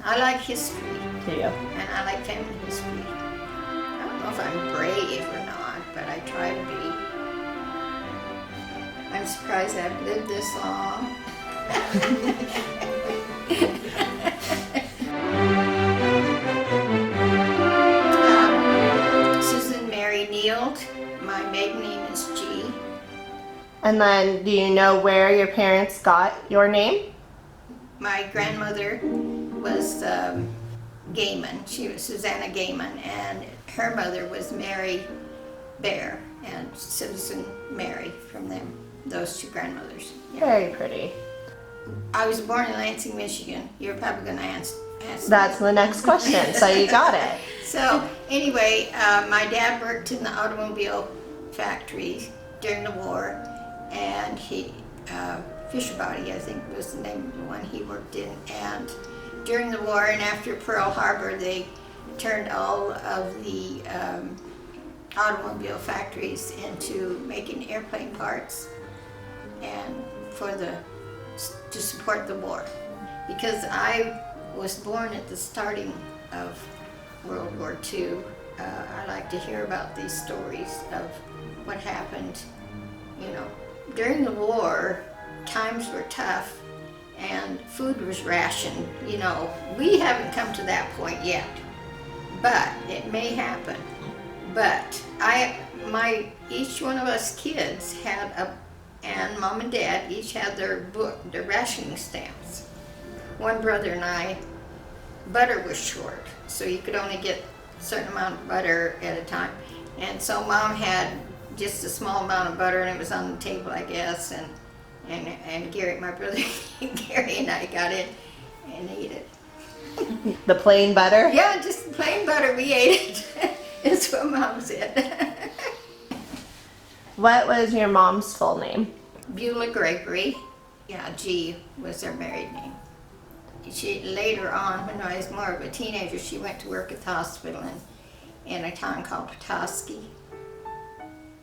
I like history. Do you? And I like family history. I don't know if I'm brave or not, but I try to be. I'm surprised I've lived this long. Susan Mary Nield. My maiden name is G. And then, do you know where your parents got your name? My grandmother was Gaiman. She was Susanna Gaiman, and her mother was Mary Bear and Susan Mary from them, those two grandmothers. Yeah. Very pretty. I was born in Lansing, Michigan. You're probably going to ask That's the next question, so you got it. So anyway, my dad worked in the automobile factory during the war, and Fisher Body, I think was the name of the one he worked in. And during the war and after Pearl Harbor, they turned all of the automobile factories into making airplane parts and to support the war. Because I was born at the starting of World War II, I like to hear about these stories of what happened. You know, during the war, times were tough and food was rationed. You know, we haven't come to that point yet, but it may happen. But each one of us kids had and Mom and Dad each had their rationing stamps. One brother and I, butter was short, so you could only get a certain amount of butter at a time. And so Mom had just a small amount of butter, and it was on the table, I guess. And Gary, my brother Gary, and I got it and ate it. The plain butter? Yeah, just plain butter. We ate it. That's what Mom said. What was your mom's full name? Beulah Gregory. Yeah, G was her married name. She later on, when I was more of a teenager, she went to work at the hospital in a town called Petoskey.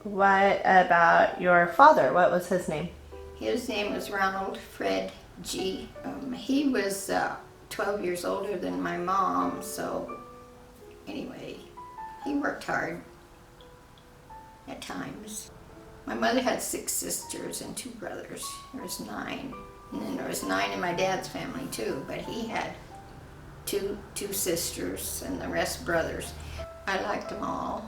What about your father? What was his name? His name was Ronald Fred G. He was 12 years older than my mom, so anyway, he worked hard at times. My mother had 6 sisters and 2 brothers. There was 9. And then there was 9 in my dad's family too, but he had two sisters and the rest brothers. I liked them all.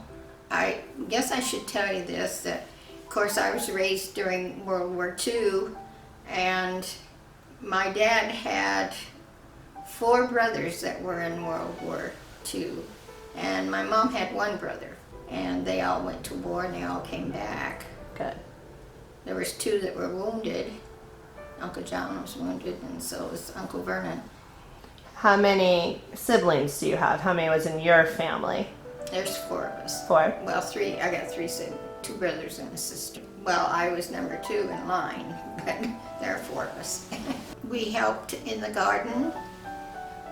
I guess I should tell you this, that of course I was raised during World War II, and my dad had 4 brothers that were in World War II, and my mom had 1 brother, and they all went to war and they all came back. Good. There was 2 that were wounded. Uncle John was wounded, and so was Uncle Vernon. How many siblings do you have? How many was in your family? There's 4 of us. 4? Well, 3. I got 3 siblings, 2 brothers and a sister. Well, I was number 2 in line, but there are 4 of us. We helped in the garden.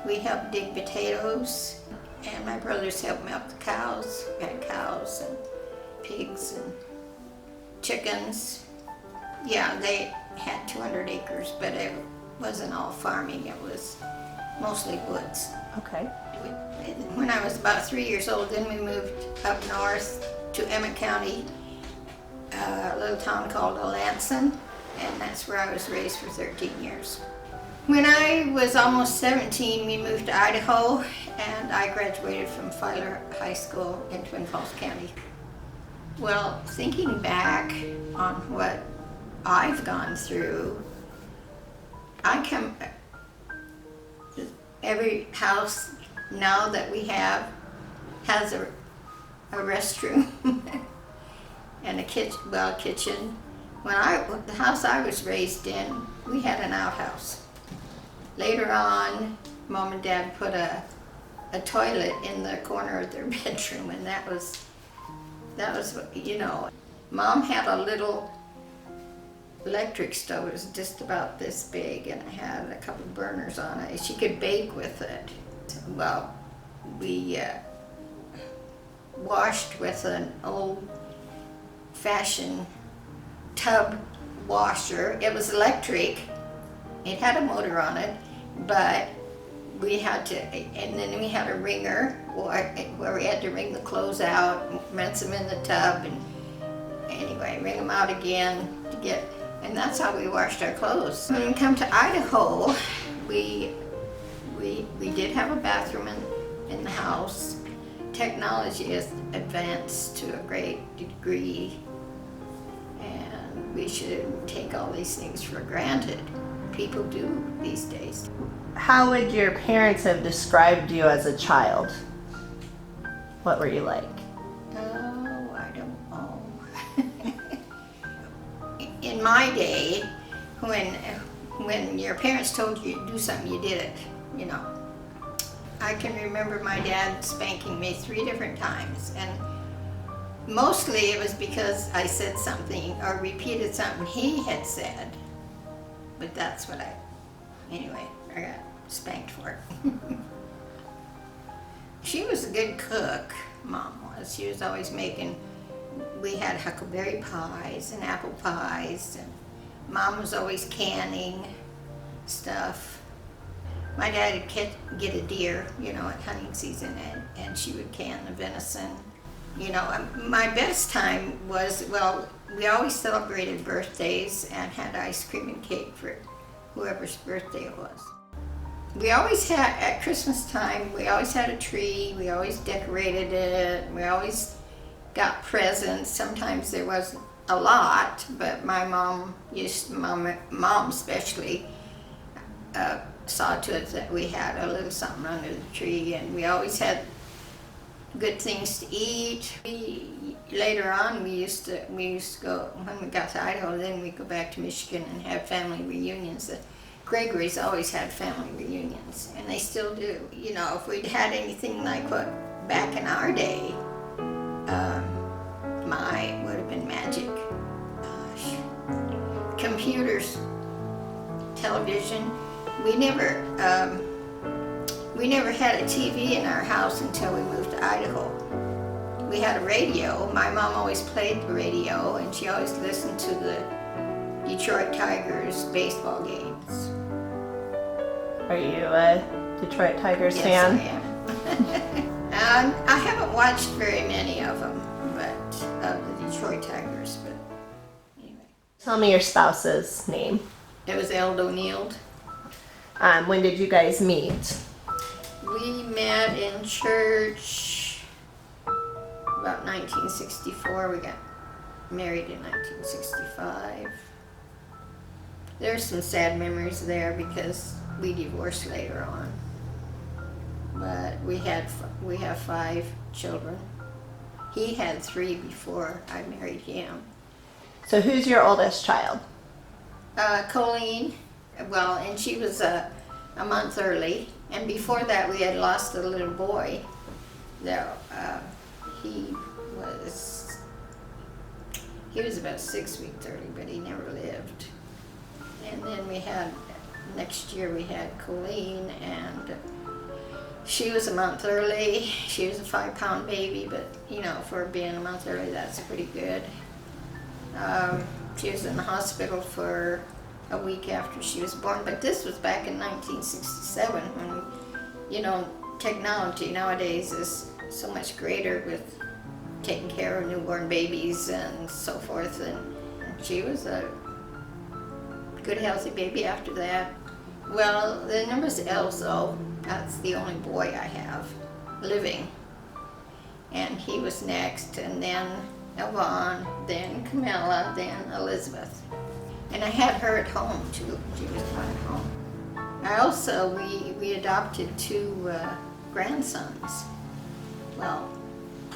We helped dig potatoes, and my brothers helped milk the cows. We had cows and pigs and chickens. Yeah, they had 200 acres, but it wasn't all farming. It was mostly woods. Okay. When I was about 3 years old, then we moved up north to Emmett County, a little town called Alanson, and that's where I was raised for 13 years. When I was almost 17, we moved to Idaho, and I graduated from Filer High School in Twin Falls County. Well, thinking back on what I've gone through, every house now that we have has a restroom and a kitchen. The house I was raised in, we had an outhouse. Later on, Mom and Dad put a toilet in the corner of their bedroom, and that was, you know. Mom had a little electric stove. It was just about this big, and it had a couple burners on it. She could bake with it. Well, we washed with an old-fashioned tub washer. It was electric. It had a motor on it, but we had to, and then we had a wringer where we had to wring the clothes out, rinse them in the tub, and anyway, wring them out again to get, and that's how we washed our clothes. When we come to Idaho, we did have a bathroom in the house. Technology has advanced to a great degree, and we shouldn't take all these things for granted. People do these days. How would your parents have described you as a child? What were you like? Oh, I don't know. In my day, when your parents told you to do something, you did it, you know. I can remember my dad spanking me 3 different times, and mostly it was because I said something or repeated something he had said. But that's what anyway, I got spanked for it. She was a good cook, Mom was. She was always making, we had huckleberry pies and apple pies, and Mom was always canning stuff. My dad would get a deer, you know, at hunting season, and she would can the venison. You know, my best time was, well, we always celebrated birthdays and had ice cream and cake for whoever's birthday it was. We always had, at Christmas time, we always had a tree, we always decorated it, we always got presents. Sometimes there wasn't a lot, but my mom mom especially, saw to it that we had a little something under the tree, and we always had good things to eat. Later on, we used to go, when we got to Idaho, then we'd go back to Michigan and have family reunions. The Gregory's always had family reunions, and they still do. You know, if we'd had anything like what back in our day, would have been magic. Gosh. Computers, television. We never had a TV in our house until we moved to Idaho. We had a radio. My mom always played the radio, and she always listened to the Detroit Tigers baseball games. Are you a Detroit Tigers fan? Yes, I am. I haven't watched very many of them, but of the Detroit Tigers. But anyway, Tell me your spouse's name. it was Nield. When did you guys meet? We met in church about 1964. We got married in 1965. There's some sad memories there because we divorced later on. But we have 5 children. He had 3 before I married him. So who's your oldest child? Colleen, well, and she was a month early. And before that, we had lost a little boy. He was about 6 weeks early, but he never lived. And then next year we had Colleen, and she was a month early. She was a 5-pound baby, but you know, for being a month early, that's pretty good. She was in the hospital for a week after she was born, but this was back in 1967 when, you know, technology nowadays is so much greater with taking care of newborn babies and so forth, and she was a good healthy baby after that. Well, then there was Elzo. That's the only boy I have living, and he was next, and then Yvonne, then Camilla, then Elizabeth. And I had her at home too. She was not at home. I also, we adopted 2 grandsons. Well,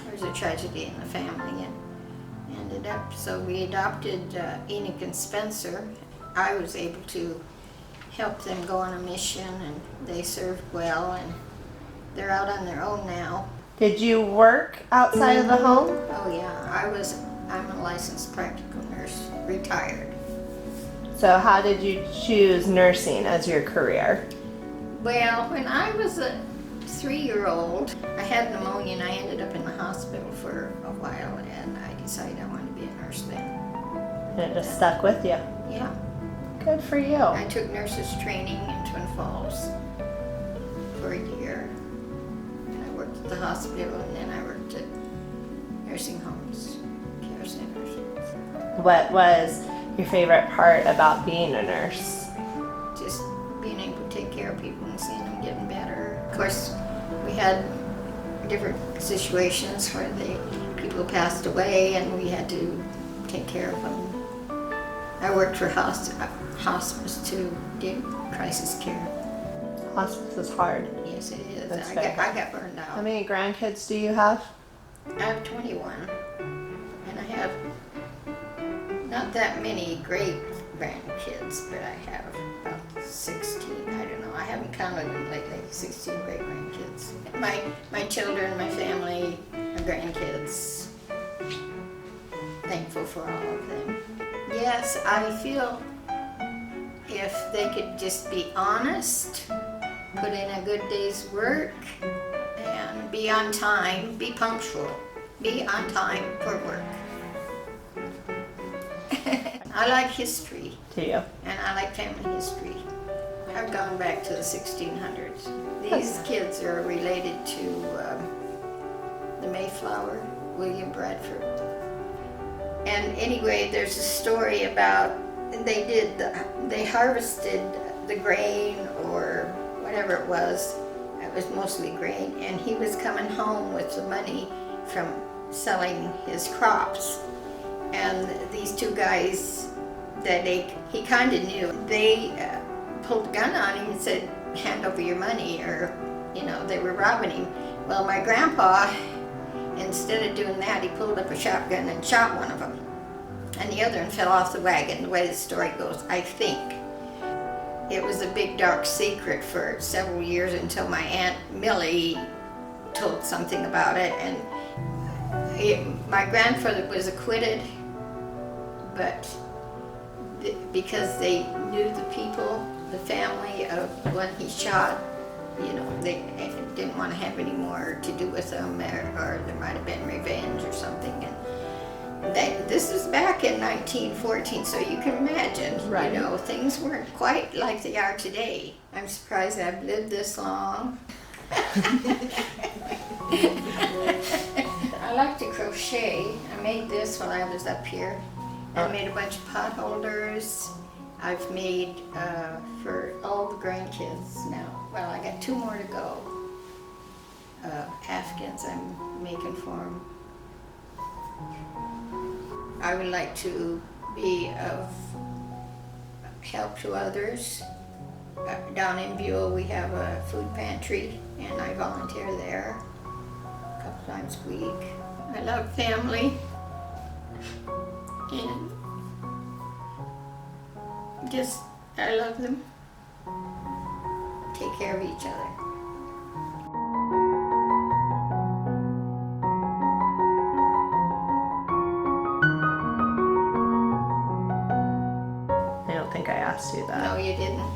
there was a tragedy in the family, and ended up, so we adopted Enoch and Spencer. I was able to help them go on a mission, and they served well, and they're out on their own now. Did you work outside of the home? Oh yeah, I'm a licensed practical nurse, retired. So how did you choose nursing as your career? Well, when I was a 3-year-old, I had pneumonia, and I ended up in the hospital for a while, and I decided I wanted to be a nurse then. And it just stuck with you. Yeah. Good for you. I took nurses training in Twin Falls for a year. And I worked at the hospital, and then I worked at nursing homes, care centers. What was your favorite part about being a nurse? Just being able to take care of people and seeing them getting better. Of course, we had different situations where people passed away, and we had to take care of them. I worked for hospice too, did crisis care. Hospice is hard. Yes, it is. That's I fair. got burned out. How many grandkids do you have? I have 21, and I have not that many great grandkids, but I have about 16. I don't know. I haven't counted them lately. 16 great grandkids. My children, my family, my grandkids. Thankful for all of them. Yes, I feel if they could just be honest, put in a good day's work, and be on time, be punctual, be on time for work. I like history, Do you? and I like family history. I've gone back to the 1600s. These kids are related to the Mayflower, William Bradford. And anyway, there's a story about they harvested the grain or whatever it was. It was mostly grain, and he was coming home with the money from selling his crops. And these two guys that he kind of knew, they pulled a gun on him and said, "Hand over your money," or they were robbing him. Well, my grandpa, instead of doing that, he pulled up a shotgun and shot one of them, and the other one fell off the wagon. The way the story goes, I think it was a big dark secret for several years until my Aunt Millie told something about it, and my grandfather was acquitted, but because they knew the people, the family of one he shot, they didn't want to have any more to do with them, or there might have been revenge or something. And this was back in 1914, so you can imagine, Right. Things weren't quite like they are today. I'm surprised I've lived this long. I like to crochet. I made this when I was up here. I made a bunch of pot holders. I've made for all the grandkids now. Well, I got 2 more to go. Afghans I'm making for them. I would like to be of help to others. Down in Buell we have a food pantry, and I volunteer there a couple times a week. I love family, and I love them. Take care of each other. I don't think I asked you that. No, you didn't.